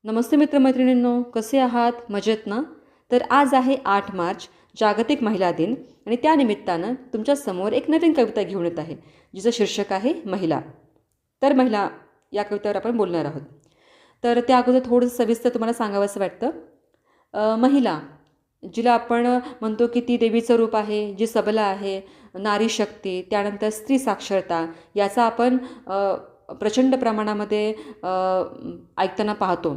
नमस्ते मित्रमैत्रिणींनो, कसे आहात? मजेत ना? तर आज आहे 8 मार्च, जागतिक महिला दिन आणि त्यानिमित्तानं तुमच्यासमोर एक नवीन कविता घेऊन येत आहे, जिचं शीर्षक आहे महिला. तर महिला या कवितेवर आपण बोलणार आहोत. तर त्या अगोदर थोडंसं सविस्तर तुम्हाला सांगावंसं वाटतं. महिला, जिला आपण म्हणतो की ती देवीचं रूप आहे, जी सबला आहे, नारी शक्ती, त्यानंतर स्त्री साक्षरता याचा आपण प्रचंड प्रमाणामध्ये ऐकताना पाहतो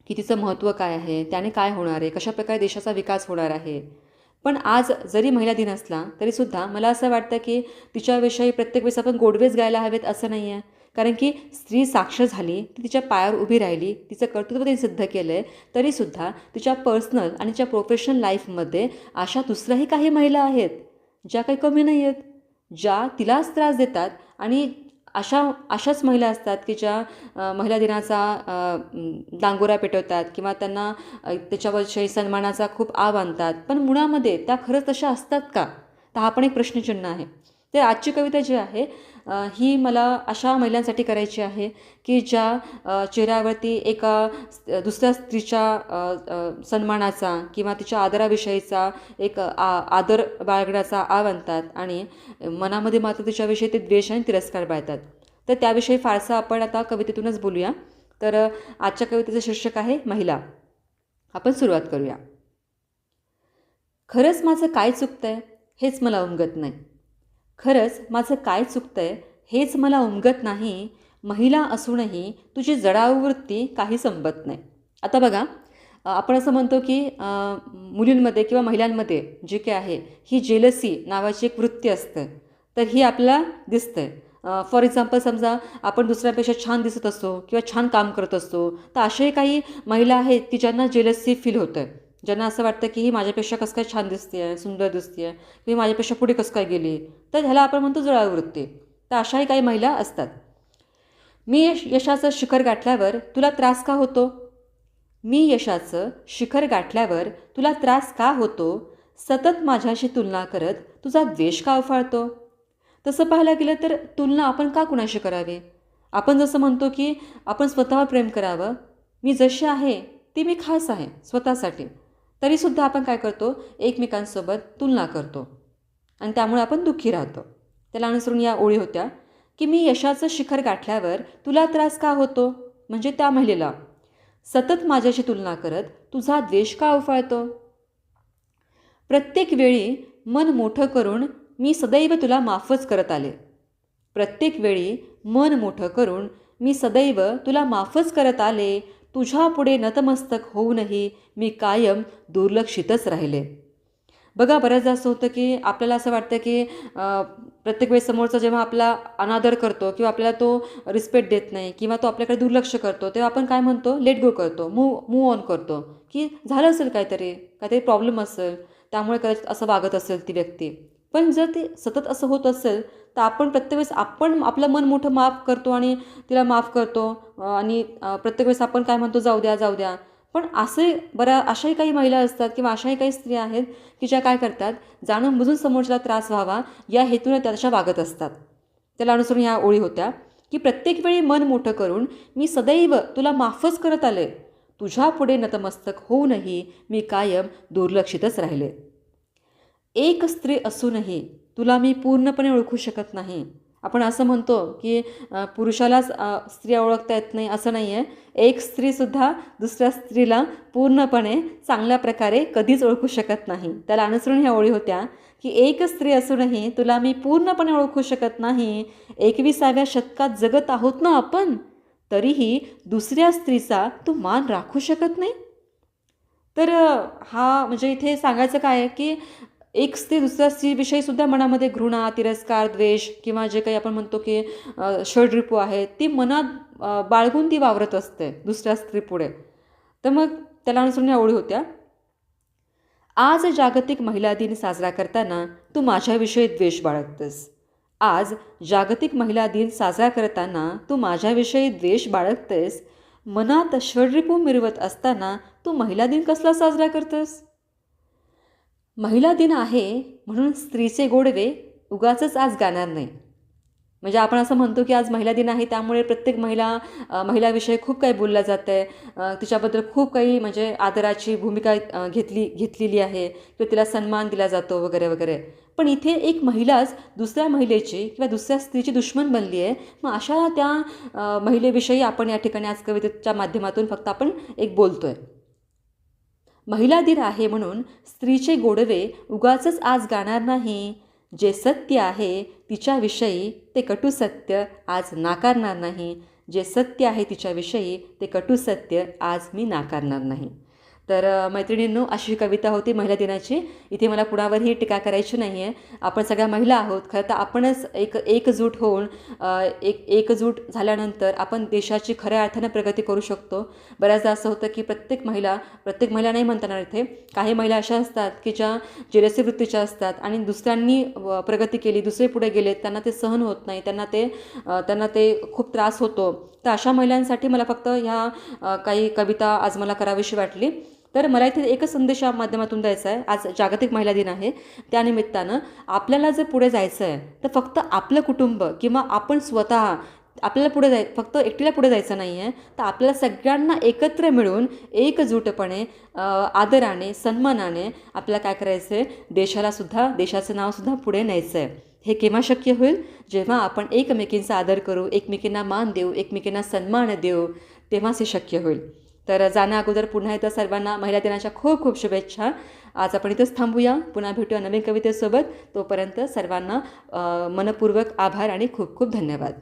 की तिचं महत्त्व काय आहे, त्याने काय होणार आहे, कशाप्रकारे देशाचा विकास होणार आहे. पण आज जरी महिला दिन असला तरीसुद्धा मला असं वाटतं की तिच्याविषयी प्रत्येक वेळेस आपण गोडवेच गायला हवेत असं नाही आहे. कारण की स्त्री साक्षर झाली, ती तिच्या पायावर उभी राहिली, तिचं कर्तृत्व तिने सिद्ध केलं आहे, तरीसुद्धा तिच्या पर्सनल आणि तिच्या प्रोफेशनल लाईफमध्ये अशा दुसऱ्याही काही महिला आहेत, ज्या काही कमी नाही आहेत, ज्या तिलाच त्रास देतात. आणि अशाच महिला असतात की ज्या महिला दिनाचा डांगोरा पेटवतात किंवा त्यांना त्याच्याविषयी सन्मानाचा खूप आव आणतात. पण मुळामध्ये त्या खरंच तशा असतात का? तर हा पण एक प्रश्नचिन्ह आहे. तर आजची कविता जी आहे ही मला अशा महिलांसाठी करायची आहे की ज्या चेहऱ्यावरती एका दुसऱ्या स्त्रीच्या सन्मानाचा किंवा तिच्या आदराविषयीचा एक आदर बाळगण्याचा आव आणतात आणि मनामध्ये मात्र तिच्याविषयी ते द्वेष आणि तिरस्कार बाळगतात. तर त्याविषयी फारसा आपण आता कवितेतूनच बोलूया. तर आजच्या कवितेचं शीर्षक आहे महिला. आपण सुरुवात करूया. खरंच माझं काय चुकतंय हेच मला उमगत नाही. खरंच माझं काय चुकतंय हेच मला उमगत नाही. महिला असूनही तुझी जडाऊ वृत्ती काही संपत नाही. आता बघा, आपण असं म्हणतो की मुलींमध्ये किंवा महिलांमध्ये जे काय आहे ही जेलसी नावाची एक वृत्ती असते. तर ही आपल्याला दिसते. फॉर एक्झाम्पल समजा आपण दुसऱ्यापेक्षा छान दिसत असतो किंवा छान काम करत असतो, तर अशाही काही महिला आहेत की ज्यांना जेलसी फील होतं आहे. ज्यांना असं वाटतं की ही माझ्यापेक्षा कसं काय छान दिसते आहे, सुंदर दिसते आहे, ही माझ्यापेक्षा पुढे कसं काय गेली. तर ह्याला आपण म्हणतो जळाऊ वृत्ती. तर अशाही काही महिला असतात. मी यशाचं शिखर गाठल्यावर तुला त्रास का होतो? मी यशाचं शिखर गाठल्यावर तुला त्रास का होतो? सतत माझ्याशी तुलना करत तुझा द्वेष का उफाळतो? तसं पाहायला गेलं तर तुलना आपण का कुणाशी करावी? आपण जसं म्हणतो की आपण स्वतःवर प्रेम करावं. मी जशी आहे ती मी खास आहे स्वतःसाठी. तरीसुद्धा आपण काय करतो, एकमेकांसोबत तुलना करतो आणि त्यामुळे आपण दुःखी राहतो. त्याला अनुसरून या ओळी होत्या की मी यशाचं शिखर गाठल्यावर तुला त्रास का होतो? म्हणजे त्या महिलेला सतत माझ्याशी तुलना करत तुझा द्वेष का उफाळतो? प्रत्येक वेळी मन मोठं करून मी सदैव तुला माफच करत आले. प्रत्येक वेळी मन मोठं करून मी सदैव तुला माफच करत आले. तुझ्या पुढे नतमस्तक होऊनही मी कायम दुर्लक्षितच राहिले. बघा, बऱ्याचदा असं होतं की आपल्याला असं वाटतं की प्रत्येक वेळेस समोरचा जेव्हा आपला अनादर करतो किंवा आपल्याला तो रिस्पेक्ट देत नाही किंवा तो आपल्याकडे दुर्लक्ष करतो, तेव्हा आपण काय म्हणतो, लेट गो करतो, मूव ऑन करतो की झालं असेल काहीतरी प्रॉब्लेम असेल, त्यामुळे कदाचित असं वागत असेल ती व्यक्ती. पण जर ते सतत असं होत असेल तर आपण प्रत्येक वेळेस आपण आपलं मन मोठं माफ करतो आणि तिला माफ करतो आणि प्रत्येक वेळेस आपण काय म्हणतो, जाऊ द्या जाऊ द्या. पण अशाही काही महिला असतात किंवा अशाही काही स्त्रिया आहेत की ज्या काय करतात, जाणून बुजून समोरच्याला त्रास व्हावा या हेतूने त्या तशा वागत असतात. त्याला अनुसरून या ओळी होत्या की प्रत्येक वेळी मन मोठं करून मी सदैव तुला माफच करत आले. तुझ्या पुढे नतमस्तक होऊनही मी कायम दुर्लक्षितच राहिले. एक स्त्री असूनही तुला मी पूर्णपणे ओळखू शकत नाही. आपण असं म्हणतो की पुरुषालाच स्त्रिया ओळखता येत नाही, असं नाही आहे. एक स्त्रीसुद्धा दुसऱ्या स्त्रीला पूर्णपणे चांगल्या प्रकारे कधीच ओळखू शकत नाही. त्याला अनुसरून ह्या ओळी होत्या की एक स्त्री असूनही तुला मी पूर्णपणे ओळखू शकत नाही. 21व्या शतकात जगत आहोत ना आपण, तरीही दुसऱ्या स्त्रीचा तू मान राखू शकत नाही. तर हा म्हणजे इथे सांगायचं काय आहे की एक स्त्री दुसऱ्या स्त्रीविषयीसुद्धा मनामध्ये घृणा, तिरस्कार, द्वेष किंवा जे काही आपण म्हणतो की षड्रिपू आहे, ती मनात बाळगून ती वावरत असते दुसऱ्या स्त्रीपुढे. तर मग त्याला अनुसरून या ओळी होत्या. आज जागतिक महिला दिन साजरा करताना तू माझ्याविषयी द्वेष बाळगतेस. आज जागतिक महिला दिन साजरा करताना तू माझ्याविषयी द्वेष बाळगतेस. मनात षड्रिपू मिरवत असताना तू महिला दिन कसला साजरा करतेस? महिला दिन आहे म्हणून स्त्रीचे गोडवे उगाचच आज गाणार नाही. म्हणजे आपण असं म्हणतो की आज महिला दिन आहे, त्यामुळे प्रत्येक महिलाविषयी खूप काही बोललं जातं आहे, तिच्याबद्दल खूप काही म्हणजे आदराची भूमिका घेतलेली आहे किंवा तिला सन्मान दिला जातो वगैरे वगैरे. पण इथे एक महिलाच दुसऱ्या महिलेची किंवा दुसऱ्या स्त्रीची दुश्मन बनली आहे. मग अशा त्या महिलेविषयी आपण या ठिकाणी आज कवितेच्या माध्यमातून फक्त आपण एक बोलतो आहे. महिला दिन आहे म्हणून स्त्रीचे गोडवे उगाचच आज गाणार नाही. जे सत्य आहे तिच्याविषयी ते कटू सत्य आज नाकारणार नाही. जे सत्य आहे तिच्याविषयी ते कटू सत्य आज मी नाकारणार नाही. तर मैत्रिणींनो, अशी कविता होती महिला दिनाची. इथे मला कुणावरही टीका करायची नाही आहे. आपण सगळ्या महिला आहोत. खरं तर आपणच एकजूट होऊन एकजूट झाल्यानंतर आपण देशाची खऱ्या अर्थानं प्रगती करू शकतो. बऱ्याचदा असं होतं की प्रत्येक महिला नाही म्हणता येणार इथे, काही महिला अशा असतात की ज्या जेलसी वृत्तीच्या असतात आणि दुसऱ्यांनी प्रगती केली, दुसरे पुढे गेलेत, त्यांना ते सहन होत नाही, त्यांना ते खूप त्रास होतो. तर अशा महिलांसाठी मला फक्त ह्या काही कविता आज मला करावीशी वाटली. तर मला इथे एकच संदेश या माध्यमातून द्यायचा आहे. आज जागतिक महिला दिन आहे, त्यानिमित्तानं आपल्याला जर पुढे जायचं आहे तर फक्त आपलं कुटुंब किंवा आपण स्वतः आपल्याला फक्त एकटीला पुढे जायचं नाही आहे, तर आपल्याला सगळ्यांना एकत्र मिळून एकजूटपणे आदराने सन्मानाने आपल्याला काय करायचं आहे, देशाचं नावसुद्धा पुढे न्यायचं आहे. हे केव्हा शक्य होईल? जेव्हा आपण एकमेकींचा आदर करू, एकमेकींना मान देऊ, एकमेकींना सन्मान देऊ, तेव्हाच हे शक्य होईल. तर जाण्या अगोदर पुन्हा एकदा सर्वांना महिला दिनाच्या खूप खूप शुभेच्छा. आज आपण इथंच थांबूया. पुन्हा भेटूया नवीन कवितेसोबत. तोपर्यंत सर्वांना मनपूर्वक आभार आणि खूप खूप धन्यवाद.